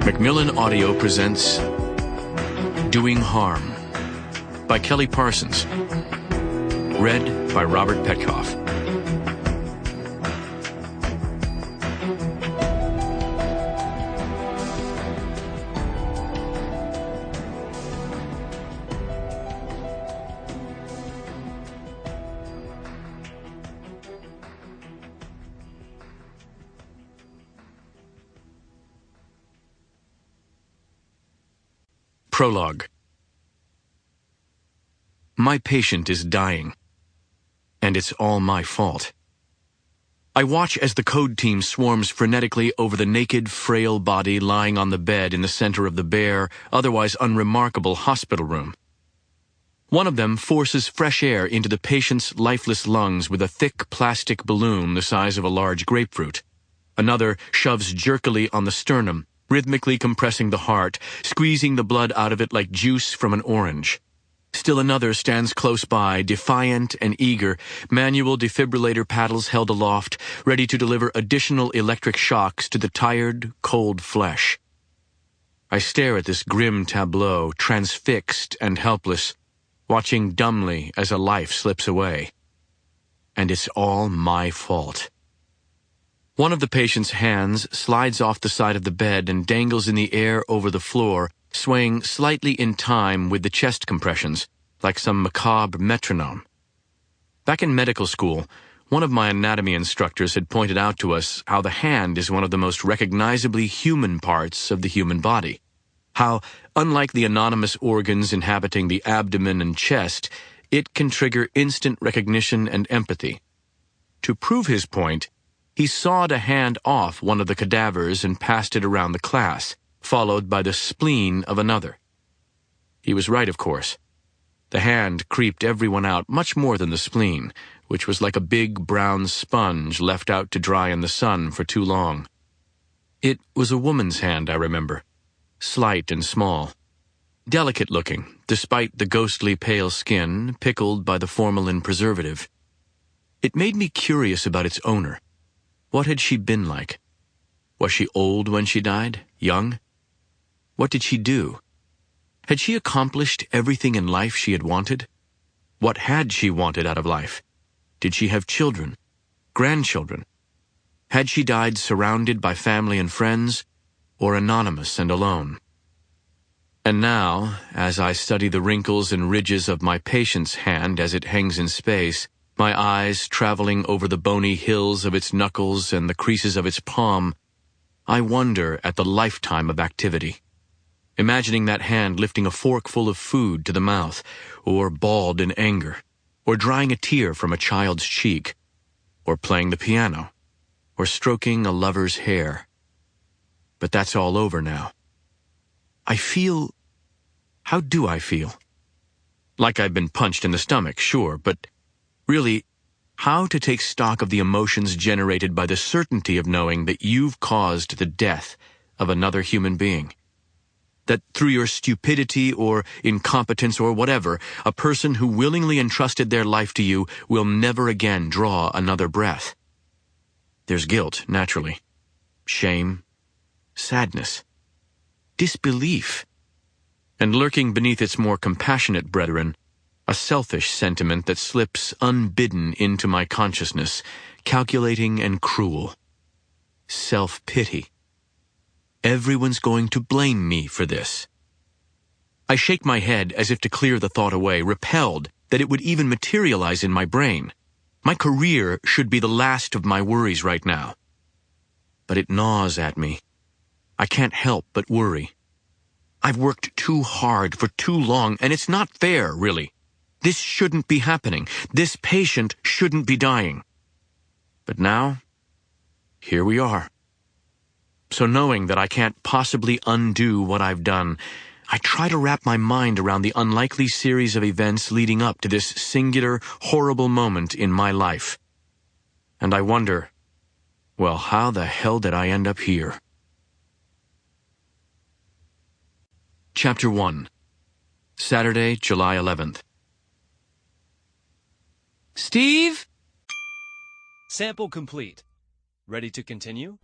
Macmillan Audio presents Doing Harm by Kelly Parsons. Read by Robert Petkoff. Prologue. My patient is dying, and it's all my fault. I watch as the code team swarms frenetically over the naked, frail body lying on the bed in the center of the bare, otherwise unremarkable hospital room. One of them forces fresh air into the patient's lifeless lungs with a thick plastic balloon the size of a large grapefruit. Another shoves jerkily on the sternum, rhythmically compressing the heart, squeezing the blood out of it like juice from an orange. Still another stands close by, defiant and eager, manual defibrillator paddles held aloft, ready to deliver additional electric shocks to the tired, cold flesh. I stare at this grim tableau, transfixed and helpless, watching dumbly as a life slips away. And it's all my fault. One of the patient's hands slides off the side of the bed and dangles in the air over the floor, swaying slightly in time with the chest compressions, like some macabre metronome. Back in medical school, one of my anatomy instructors had pointed out to us how the hand is one of the most recognizably human parts of the human body. How, unlike the anonymous organs inhabiting the abdomen and chest, it can trigger instant recognition and empathy. To prove his point, he sawed a hand off one of the cadavers and passed it around the class, followed by the spleen of another. He was right, of course. The hand creeped everyone out much more than the spleen, which was like a big brown sponge left out to dry in the sun for too long. It was a woman's hand, I remember, slight and small, delicate-looking, despite the ghostly pale skin pickled by the formalin preservative. It made me curious about its owner. What had she been like? Was she old when she died? Young? What did she do? Had she accomplished everything in life she had wanted? What had she wanted out of life? Did she have children? Grandchildren? Had she died surrounded by family and friends, or anonymous and alone? And now, as I study the wrinkles and ridges of my patient's hand as it hangs in space, my eyes traveling over the bony hills of its knuckles and the creases of its palm, I wonder at the lifetime of activity. Imagining that hand lifting a fork full of food to the mouth, or bawled in anger, or drying a tear from a child's cheek, or playing the piano, or stroking a lover's hair. But that's all over now. I feel... How do I feel? Like I've been punched in the stomach, sure, but really, how to take stock of the emotions generated by the certainty of knowing that you've caused the death of another human being. That through your stupidity or incompetence or whatever, a person who willingly entrusted their life to you will never again draw another breath. There's guilt, naturally. Shame. Sadness. Disbelief. And lurking beneath its more compassionate brethren, a selfish sentiment that slips unbidden into my consciousness, calculating and cruel. Self-pity. Everyone's going to blame me for this. I shake my head as if to clear the thought away, repelled that it would even materialize in my brain. My career should be the last of my worries right now. But it gnaws at me. I can't help but worry. I've worked too hard for too long, and it's not fair, really. This shouldn't be happening. This patient shouldn't be dying. But now, here we are. So knowing that I can't possibly undo what I've done, I try to wrap my mind around the unlikely series of events leading up to this singular, horrible moment in my life. And I wonder, well, how the hell did I end up here? Chapter 1. Saturday, July 11th. Steve? Sample complete. Ready to continue?